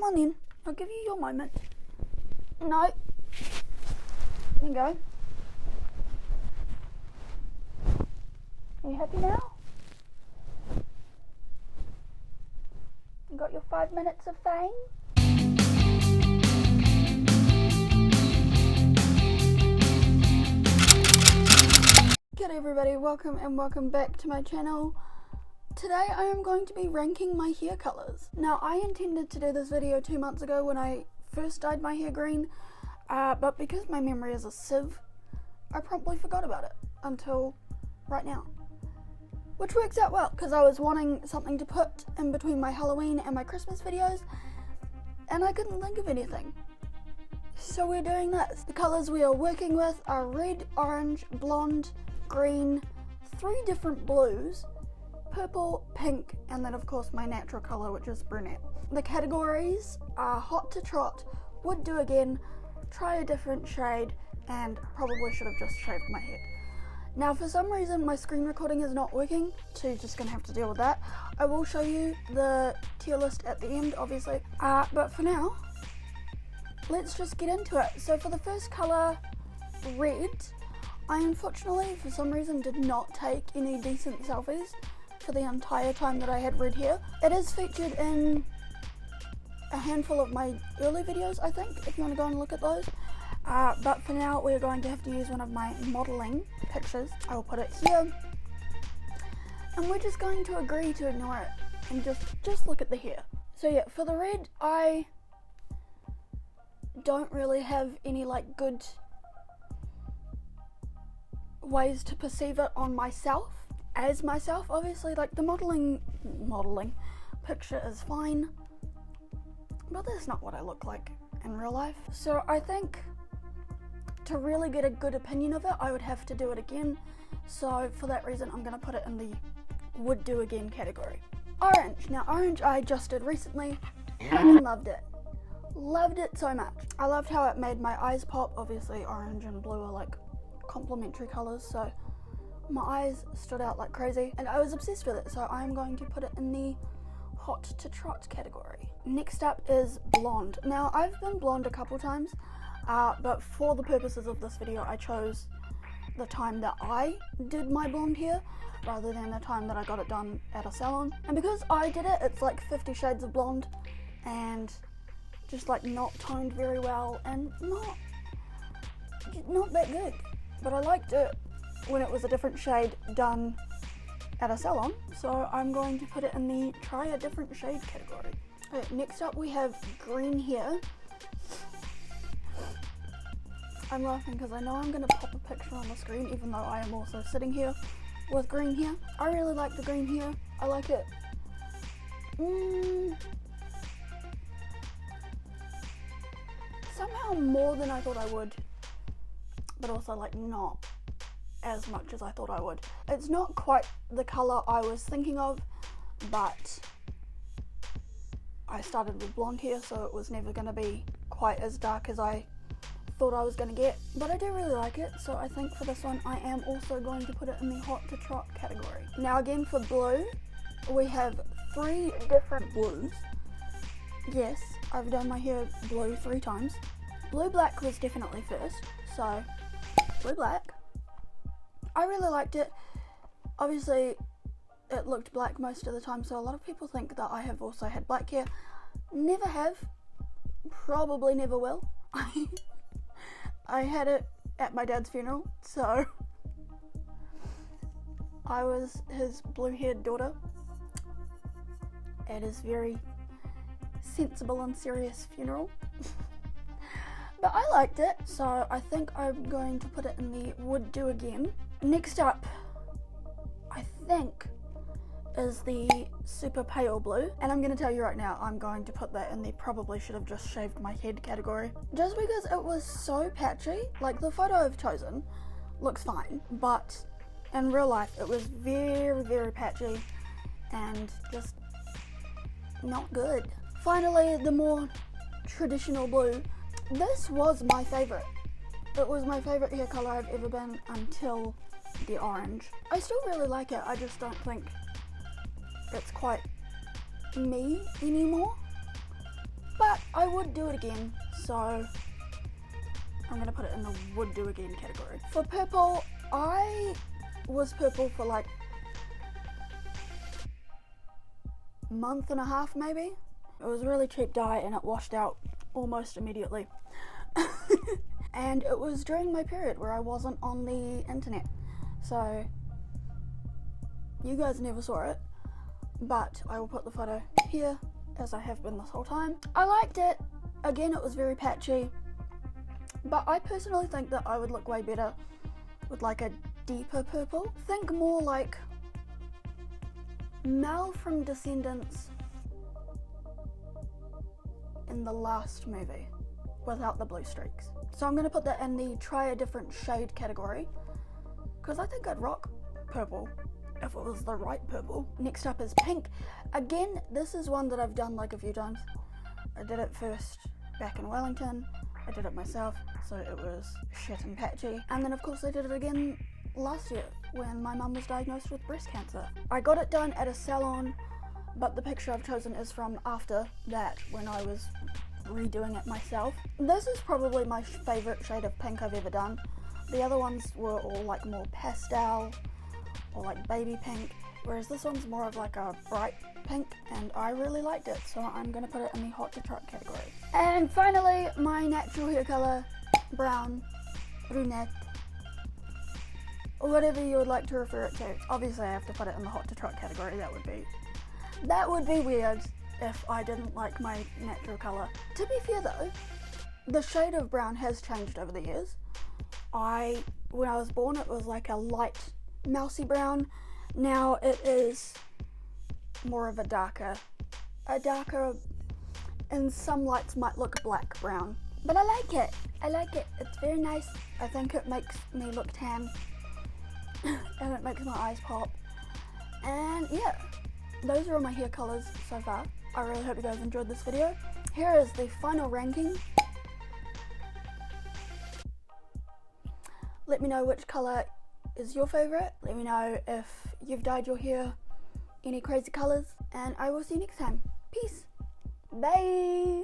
Come on then, I'll give you your moment. No. There you go. Are you happy now? You got your 5 minutes of fame? G'day everybody, welcome back to my channel. Today I am going to be ranking my hair colours. Now I intended to do this video 2 months ago when I first dyed my hair green, but because my memory is a sieve, I promptly forgot about it until right now. Which works out well, because I was wanting something to put in between my Halloween and my Christmas videos, and I couldn't think of anything. So we're doing this. The colours we are working with are red, orange, blonde, green, 3 different blues, purple, pink, and then of course my natural colour, which is brunette. The categories are hot to trot, would do again, try a different shade, and probably should have just shaved my head. Now for some reason my screen recording is not working, so you're just gonna have to deal with that. I will show you the tier list at the end, obviously, but for now, let's just get into it. So for the first colour, red, I unfortunately, for some reason, did not take any decent selfies for the entire time that I had red hair. It is featured in a handful of my early videos, I think, if you want to go and look at those. But for now, we're going to have to use one of my modelling pictures. I will put it here. And we're just going to agree to ignore it and just look at the hair. So yeah, for the red, I don't really have any like good ways to perceive it on myself, as myself. Obviously, like the modelling picture is fine, but that's not what I look like in real life. So I think to really get a good opinion of it, I would have to do it again. So for that reason, I'm going to put it in the would do again category. Orange. Now orange I just did recently and loved it. Loved it so much. I loved how it made my eyes pop. Obviously orange and blue are like complementary colours, so my eyes stood out like crazy and I was obsessed with it, so I'm going to put it in the hot to trot category. Next up is blonde. Now I've been blonde a couple times, but for the purposes of this video I chose the time that I did my blonde hair rather than the time that I got it done at a salon. And because I did it, it's like 50 shades of blonde and just like not toned very well and not that good. But I liked it when it was a different shade done at a salon, so I'm going to put it in the try a different shade category. Okay, next up we have green hair. I'm laughing because I know I'm going to pop a picture on the screen, even though I am also sitting here with green hair. I really like the green hair. I like it. Somehow more than I thought I would, but also like not as much as I thought I would. It's not quite the colour I was thinking of, but I started with blonde hair, so it was never going to be quite as dark as I thought I was going to get. But I do really like it, so I think for this one I am also going to put it in the hot to trot category. Now again for blue, we have 3 different blues. Yes, I've done my hair blue 3 times. Blue black was definitely first, so blue black. I really liked it. Obviously it looked black most of the time, so a lot of people think that I have also had black hair. Never have, probably never will. I had it at my dad's funeral, so I was his blue-haired daughter at his very sensible and serious funeral. But I liked it, so I think I'm going to put it in the would do again. Next up, I think, is the super pale blue, and I'm going to tell you right now, I'm going to put that in the probably should have just shaved my head category. Just because it was so patchy. Like the photo I've chosen looks fine, but in real life it was very, very patchy and just not good. Finally, the more traditional blue. This was my favourite. It was my favourite hair colour I've ever been until the orange. I still really like it, I just don't think it's quite me anymore. But I would do it again, so I'm gonna put it in the would do again category. For purple, I was purple for like a month and a half maybe. It was a really cheap dye and it washed out almost immediately. And it was during my period where I wasn't on the internet, so you guys never saw it, but I will put the photo here as I have been this whole time. I liked it. Again, it was very patchy, but I personally think that I would look way better with like a deeper purple. Think more like Mel from Descendants in the last movie without the blue streaks. So I'm going to put that in the try a different shade category, because I think I'd rock purple if it was the right purple. Next up is pink. Again, this is one that I've done like a few times. I did it first back in Wellington, I did it myself, so it was shit and patchy. And then of course I did it again last year when my mum was diagnosed with breast cancer. I got it done at a salon, but the picture I've chosen is from after that, when I was redoing it myself. This is probably my favourite shade of pink I've ever done. The other ones were all like more pastel or like baby pink, whereas this one's more of like a bright pink, and I really liked it, so I'm going to put it in the hot to trot category. And finally, my natural hair colour, brown, brunette, or whatever you would like to refer it to. Obviously I have to put it in the hot to trot category. That would be weird if I didn't like my natural colour. To be fair though, the shade of brown has changed over the years. When I was born, it was like a light mousy brown. Now it is more of a darker, and some lights might look black brown. But I like it, it's very nice. I think it makes me look tan and it makes my eyes pop. And yeah, those are all my hair colours so far. I really hope you guys enjoyed this video. Here is the final ranking. Let me know which colour is your favourite. Let me know if you've dyed your hair any crazy colours, and I will see you next time. Peace. Bye.